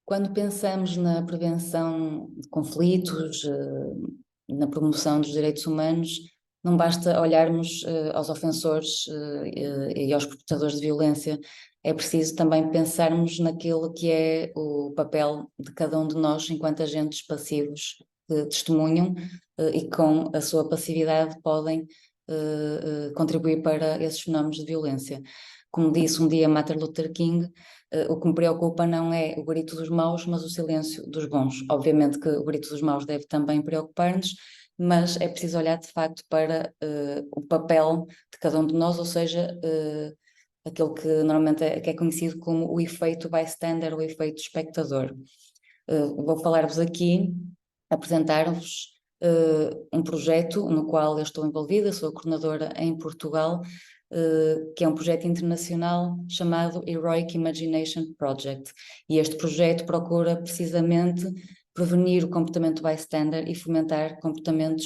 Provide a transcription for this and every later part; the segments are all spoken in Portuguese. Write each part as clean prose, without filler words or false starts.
Quando pensamos na prevenção de conflitos, na promoção dos direitos humanos, não basta olharmos aos ofensores e aos perpetradores de violência, é preciso também pensarmos naquilo que é o papel de cada um de nós enquanto agentes passivos que testemunham e com a sua passividade podem contribuir para esses fenómenos de violência. Como disse um dia Martin Luther King, o que me preocupa não é o grito dos maus, mas o silêncio dos bons. Obviamente que o grito dos maus deve também preocupar-nos, mas é preciso olhar de facto para o papel de cada um de nós, ou seja, aquilo que normalmente que é conhecido como o efeito bystander, o efeito espectador. Vou falar-vos aqui, apresentar-vos um projeto no qual eu estou envolvida, sou a coordenadora em Portugal, que é um projeto internacional chamado Heroic Imagination Project. E este projeto procura precisamente prevenir o comportamento bystander e fomentar comportamentos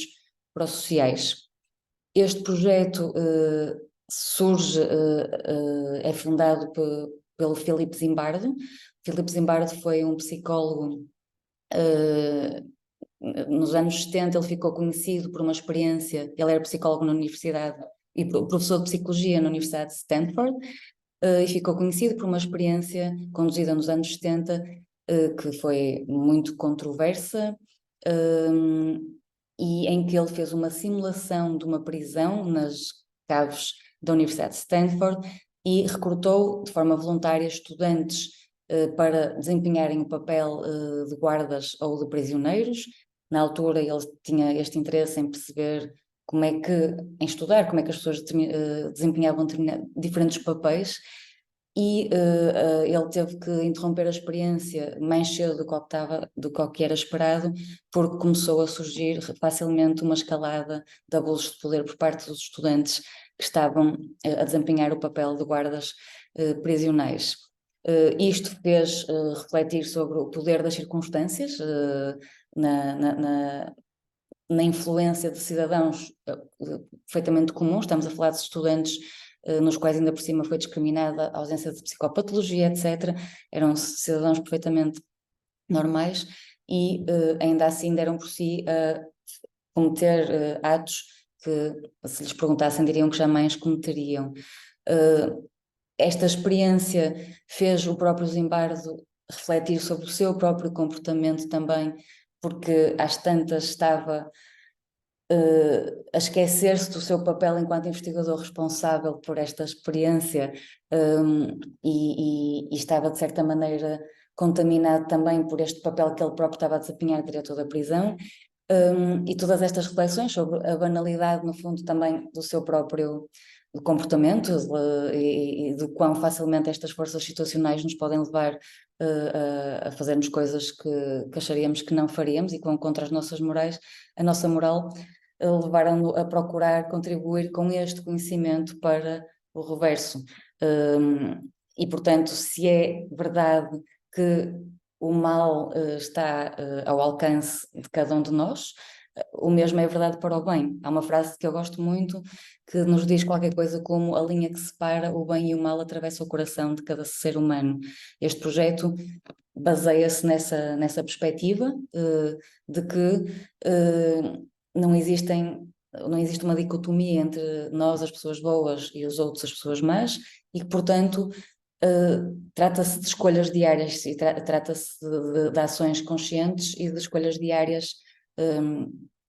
pró-sociais. Este projeto surge, é fundado pelo Filipe Zimbardo. Filipe Zimbardo foi um psicólogo. Nos anos 70 ele ficou conhecido por uma experiência, ele era psicólogo na universidade e professor de psicologia na Universidade de Stanford, e ficou conhecido por uma experiência conduzida nos anos 70 que foi muito controversa, e em que ele fez uma simulação de uma prisão nas caves da Universidade de Stanford e recrutou de forma voluntária estudantes para desempenharem o papel de guardas ou de prisioneiros. Na altura ele tinha este interesse em perceber em estudar como é que as pessoas desempenhavam diferentes papéis, e ele teve que interromper a experiência mais cedo do que era esperado, porque começou a surgir facilmente uma escalada de abusos de poder por parte dos estudantes que estavam a desempenhar o papel de guardas prisionais. Isto fez refletir sobre o poder das circunstâncias na, na, na na influência de cidadãos perfeitamente comuns. Estamos a falar de estudantes nos quais ainda por cima foi discriminada a ausência de psicopatologia, etc. Eram cidadãos perfeitamente normais e ainda assim deram por si a cometer atos que, se lhes perguntassem, diriam que jamais cometeriam. Esta experiência fez o próprio Zimbardo refletir sobre o seu próprio comportamento também, porque às tantas estava a esquecer-se do seu papel enquanto investigador responsável por esta experiência, e estava de certa maneira contaminado também por este papel que ele próprio estava a desempenhar, diretor da prisão, e todas estas reflexões sobre a banalidade, no fundo, também do seu próprio comportamento e do quão facilmente estas forças situacionais nos podem levar a fazermos coisas que acharíamos que não faríamos e que vão contra as nossas morais, a nossa moral, levaram-no a procurar contribuir com este conhecimento para o reverso. E, portanto, se é verdade que o mal está ao alcance de cada um de nós, o mesmo é verdade para o bem. Há uma frase que eu gosto muito que nos diz qualquer coisa como: a linha que separa o bem e o mal atravessa o coração de cada ser humano. Este projeto baseia-se nessa perspectiva de que não existe uma dicotomia entre nós, as pessoas boas, e os outros, as pessoas más, e que, portanto, trata-se de escolhas diárias e trata-se de ações conscientes e de escolhas diárias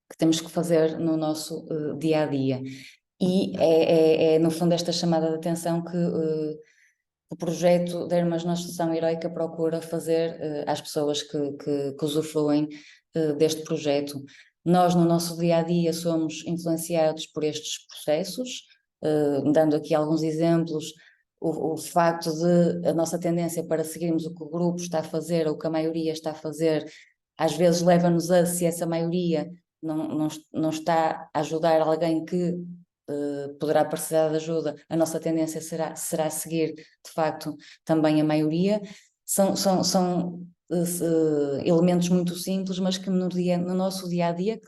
que temos que fazer no nosso dia a dia. E é no fundo esta chamada de atenção que o projeto da Irmãs Nossa Sessão Heroica procura fazer às pessoas que usufruem deste projeto. Nós, no nosso dia a dia, somos influenciados por estes processos, dando aqui alguns exemplos. O facto de a nossa tendência para seguirmos o que o grupo está a fazer ou o que a maioria está a fazer, às vezes leva-nos a, se essa maioria não está a ajudar alguém que poderá precisar de ajuda, a nossa tendência será seguir, de facto, também a maioria. São elementos muito simples, mas que no nosso dia-a-dia,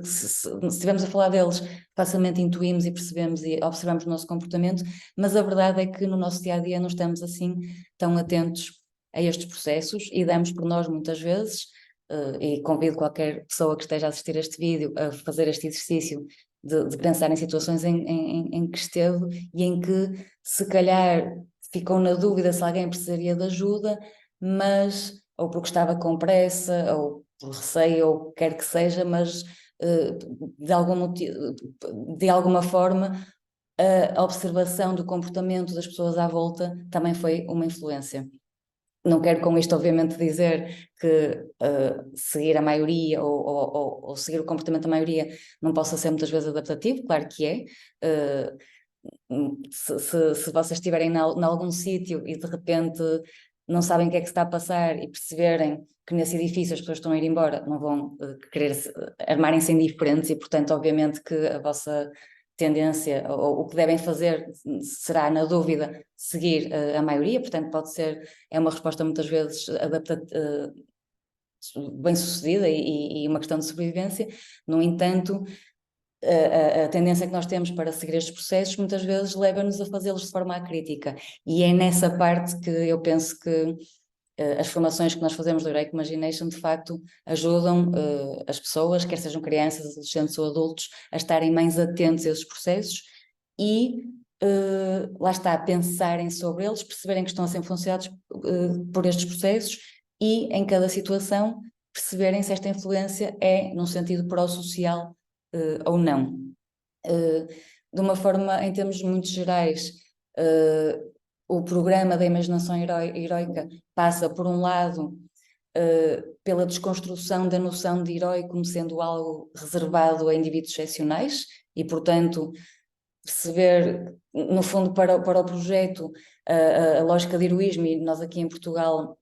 se estivermos a falar deles, facilmente intuímos e percebemos e observamos o nosso comportamento, mas a verdade é que no nosso dia-a-dia não estamos assim tão atentos a estes processos e damos por nós muitas vezes, e convido qualquer pessoa que esteja a assistir a este vídeo a fazer este exercício de pensar em situações em que esteve e em que se calhar ficou na dúvida se alguém precisaria de ajuda, mas ou porque estava com pressa, ou por receio, ou o que quer que seja, mas de alguma forma a observação do comportamento das pessoas à volta também foi uma influência. Não quero com isto, obviamente, dizer que seguir a maioria ou seguir o comportamento da maioria não possa ser muitas vezes adaptativo, claro que é. Se vocês estiverem em algum sítio e de repente não sabem o que é que se está a passar e perceberem que nesse edifício as pessoas estão a ir embora, não vão querer armarem-se indiferentes e, portanto, obviamente que a vossa tendência ou o que devem fazer será, na dúvida, seguir a maioria, portanto pode ser, é uma resposta muitas vezes bem sucedida e uma questão de sobrevivência. No entanto, a tendência que nós temos para seguir estes processos muitas vezes leva-nos a fazê-los de forma acrítica, e é nessa parte que eu penso que as formações que nós fazemos do Heroic Imagination de facto ajudam as pessoas, quer sejam crianças, adolescentes ou adultos, a estarem mais atentos a esses processos e lá está, pensarem sobre eles, perceberem que estão a ser influenciados por estes processos e em cada situação perceberem se esta influência é num sentido pró-social ou não. De uma forma, em termos muito gerais, o programa da imaginação heroica passa, por um lado, pela desconstrução da noção de herói como sendo algo reservado a indivíduos excepcionais e, portanto, perceber, no fundo, para o projeto, a lógica de heroísmo, e nós aqui em Portugal,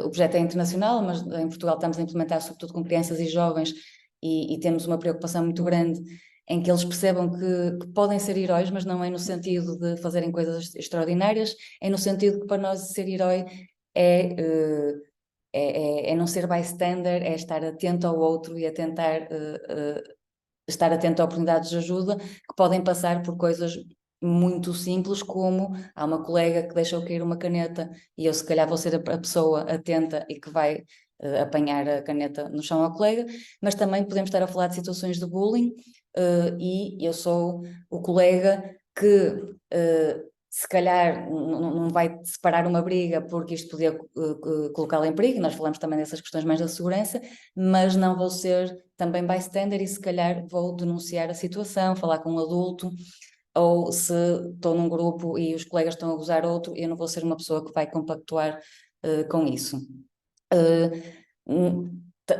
o projeto é internacional, mas em Portugal estamos a implementar sobretudo com crianças e jovens e temos uma preocupação muito grande em que eles percebam que podem ser heróis, mas não é no sentido de fazerem coisas extraordinárias, é no sentido que para nós ser herói é não ser bystander, é estar atento ao outro e a tentar estar atento a oportunidades de ajuda que podem passar por coisas muito simples, como há uma colega que deixou cair uma caneta e eu se calhar vou ser a pessoa atenta e que vai apanhar a caneta no chão ao colega, mas também podemos estar a falar de situações de bullying e eu sou o colega que se calhar não vai separar uma briga porque isto podia colocá-la em perigo, nós falamos também dessas questões mais da segurança, mas não vou ser também bystander e se calhar vou denunciar a situação, falar com um adulto, ou se estou num grupo e os colegas estão a gozar outro, eu não vou ser uma pessoa que vai compactuar com isso.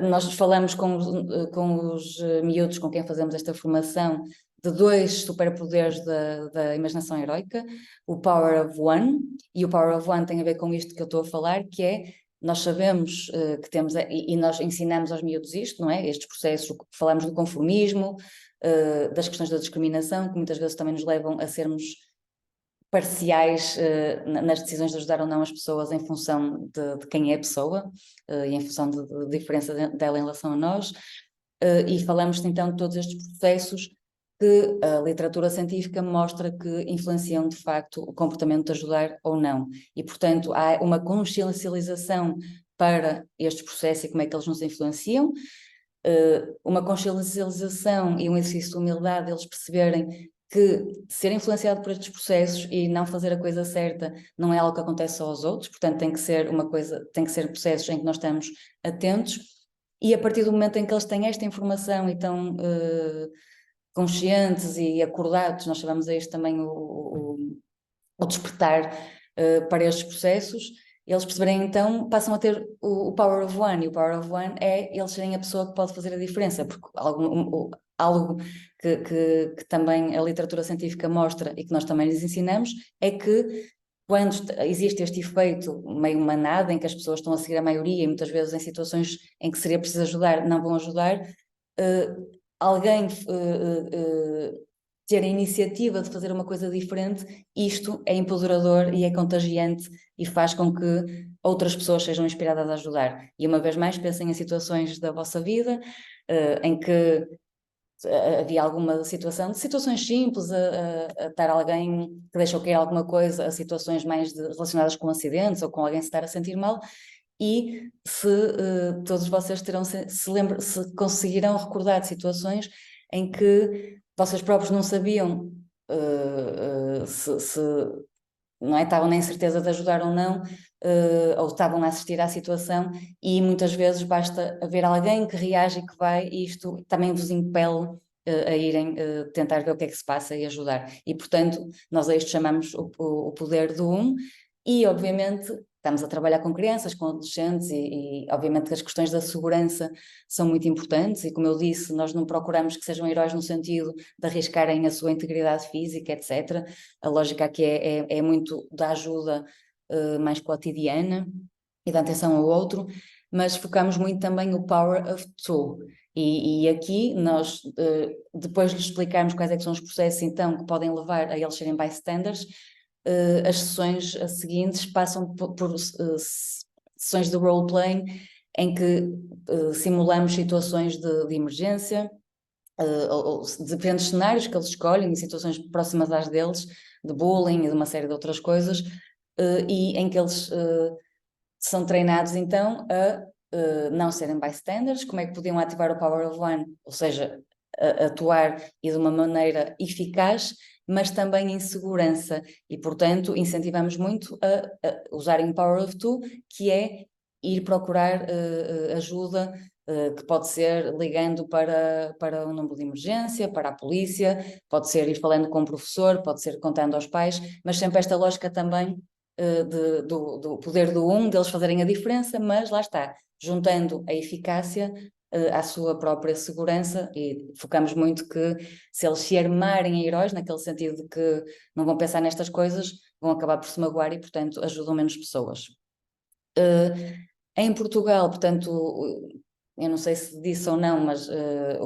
Nós falamos com os miúdos com quem fazemos esta formação de dois superpoderes da imaginação heroica, o Power of One, e o Power of One tem a ver com isto que eu estou a falar, que é, nós sabemos que temos, e nós ensinamos aos miúdos isto, não é? Estes processos, falamos do conformismo, das questões da discriminação, que muitas vezes também nos levam a sermos parciais nas decisões de ajudar ou não as pessoas em função de quem é a pessoa e em função de diferença dela em relação a nós, e falamos então de todos estes processos que a literatura científica mostra que influenciam de facto o comportamento de ajudar ou não, e portanto há uma consciencialização para estes processos e como é que eles nos influenciam, uma consciencialização e um exercício de humildade, eles perceberem que ser influenciado por estes processos e não fazer a coisa certa não é algo que acontece só aos outros, portanto tem que ser uma coisa, tem que ser processos em que nós estamos atentos, e a partir do momento em que eles têm esta informação e estão conscientes e acordados, nós chamamos a isto também o despertar para estes processos, eles perceberem então, passam a ter o Power of One, e o Power of One é eles serem a pessoa que pode fazer a diferença, porque algo que também a literatura científica mostra e que nós também lhes ensinamos é que quando existe este efeito meio manada, em que as pessoas estão a seguir a maioria e muitas vezes em situações em que seria preciso ajudar, não vão ajudar, alguém ter a iniciativa de fazer uma coisa diferente, isto é empoderador e é contagiante e faz com que outras pessoas sejam inspiradas a ajudar. E uma vez mais, pensem em situações da vossa vida em que havia alguma situação, de situações simples, a estar alguém que deixou cair alguma coisa, a situações mais relacionadas com acidentes ou com alguém se estar a sentir mal, e se todos vocês terão, se conseguirão recordar de situações em que vocês próprios não sabiam se não é? Estavam na incerteza de ajudar ou não, ou estavam a assistir à situação, e muitas vezes basta haver alguém que reage e que vai, e isto também vos impele a irem tentar ver o que é que se passa e ajudar. E, portanto, nós a isto chamamos o poder do e, obviamente, estamos a trabalhar com crianças, com adolescentes, e obviamente que as questões da segurança são muito importantes, e como eu disse, nós não procuramos que sejam heróis no sentido de arriscarem a sua integridade física, etc. A lógica aqui é muito da ajuda mais cotidiana e da atenção ao outro, mas focamos muito também o power of two. E aqui nós, depois de lhes explicarmos quais é que são os processos então que podem levar a eles serem bystanders, as sessões seguintes passam por sessões de role-playing em que simulamos situações de emergência, ou diferentes cenários que eles escolhem, em situações próximas às deles, de bullying e de uma série de outras coisas, e em que eles são treinados então a não serem bystanders, como é que podiam ativar o Power of One, ou seja, atuar e de uma maneira eficaz, mas também em segurança, e portanto incentivamos muito a usarem o Power of Two, que é ir procurar ajuda, que pode ser ligando para um número de emergência, para a polícia, pode ser ir falando com o professor, pode ser contando aos pais, mas sempre esta lógica também do poder do deles fazerem a diferença, mas lá está, juntando a eficácia à sua própria segurança, e focamos muito que se eles se armarem em heróis, naquele sentido de que não vão pensar nestas coisas, vão acabar por se magoar e, portanto, ajudam menos pessoas. Em Portugal, portanto, eu não sei se disse ou não, mas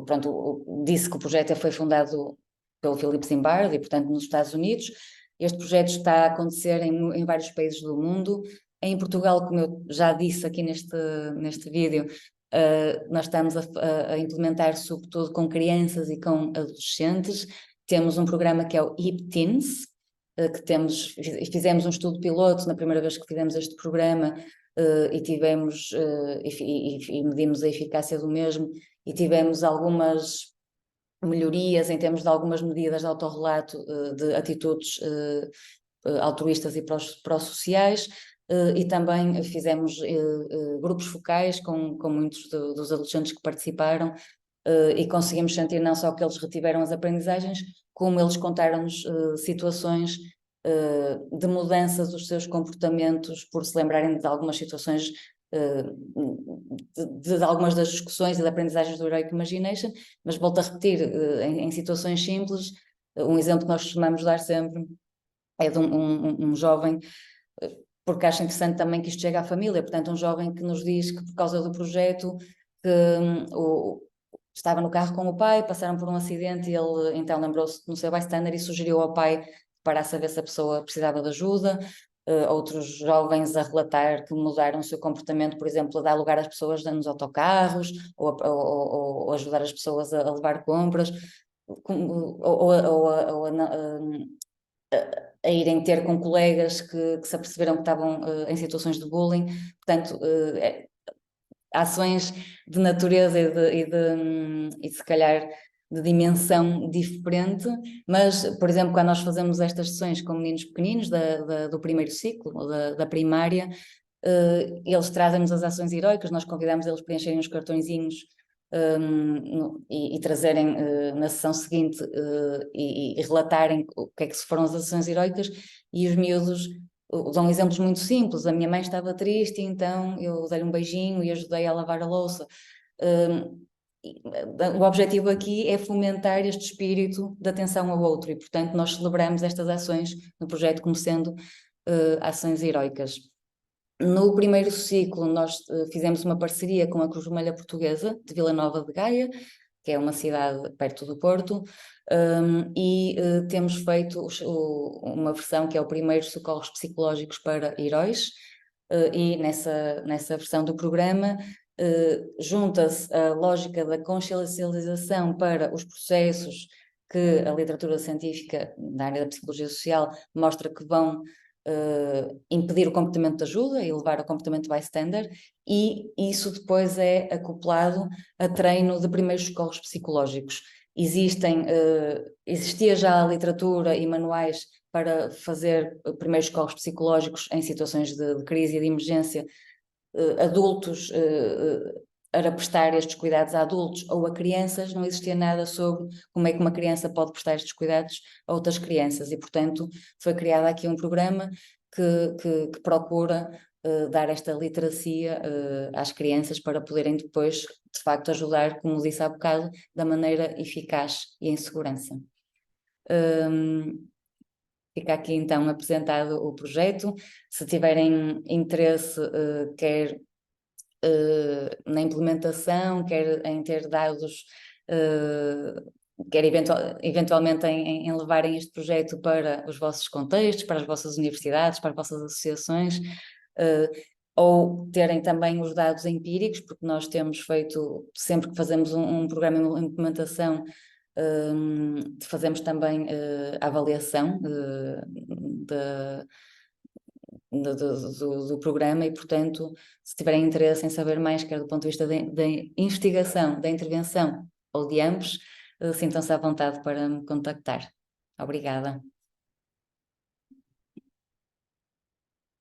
pronto, disse que o projeto foi fundado pelo Philip Zimbardo e, portanto, nos Estados Unidos. Este projeto está a acontecer em vários países do mundo. Em Portugal, como eu já disse aqui neste vídeo, nós estamos a implementar sobretudo com crianças e com adolescentes. Temos um programa que é o Hip Teens, que fizemos um estudo piloto na primeira vez que fizemos este programa, e tivemos e medimos a eficácia do mesmo, e tivemos algumas melhorias em termos de algumas medidas de autorrelato de atitudes altruístas e pró-sociais, e também fizemos grupos focais com muitos dos adolescentes que participaram, e conseguimos sentir não só que eles retiveram as aprendizagens, como eles contaram-nos situações de mudanças dos seus comportamentos por se lembrarem de algumas situações, de algumas das discussões e de aprendizagens do Heroic Imagination, mas volto a repetir, em situações simples. Um exemplo que nós costumamos dar sempre é de um jovem, porque acho interessante também que isto chega à família, portanto um jovem que nos diz que por causa do projeto que estava no carro com o pai, passaram por um acidente e ele então lembrou-se de não ser bystander e sugeriu ao pai para saber se a pessoa precisava de ajuda. Outros jovens a relatar que mudaram o seu comportamento, por exemplo, a dar lugar às pessoas nos autocarros, ou ajudar as pessoas a levar compras, ou a irem ter com colegas que se aperceberam que estavam em situações de bullying. Portanto, ações de natureza e se calhar de dimensão diferente, mas, por exemplo, quando nós fazemos estas sessões com meninos pequeninos do primeiro ciclo, ou da primária, eles trazem-nos as ações heroicas, nós convidamos eles para encherem os cartõezinhos e trazerem na sessão seguinte e relatarem o que é que foram as ações heroicas, e os miúdos dão exemplos muito simples. A minha mãe estava triste, então eu dei-lhe um beijinho e ajudei a lavar a louça. O objetivo aqui é fomentar este espírito de atenção ao outro, e portanto nós celebramos estas ações no projeto como sendo ações heroicas. No primeiro ciclo nós fizemos uma parceria com a Cruz Vermelha Portuguesa de Vila Nova de Gaia, que é uma cidade perto do Porto, e temos feito uma versão que é o primeiro socorros psicológicos para heróis, e nessa versão do programa junta-se a lógica da consciencialização para os processos que a literatura científica da área da psicologia social mostra que vão impedir o comportamento de ajuda e levar ao comportamento bystander, e isso depois é acoplado a treino de primeiros socorros psicológicos. Existia já literatura e manuais para fazer primeiros socorros psicológicos em situações de crise e de emergência, adultos, para prestar estes cuidados a adultos ou a crianças. Não existia nada sobre como é que uma criança pode prestar estes cuidados a outras crianças, e portanto foi criado aqui um programa que procura dar esta literacia às crianças para poderem depois, de facto, ajudar, como disse há bocado, da maneira eficaz e em segurança. Fica aqui então apresentado o projeto. Se tiverem interesse, quer na implementação, quer em ter dados, quer eventualmente em levarem este projeto para os vossos contextos, para as vossas universidades, para as vossas associações, ou terem também os dados empíricos, porque nós temos feito, sempre que fazemos um programa de implementação, fazemos também a avaliação do programa, e portanto, se tiverem interesse em saber mais, quer do ponto de vista da investigação, da intervenção ou de ambos, sintam-se à vontade para me contactar. Obrigada.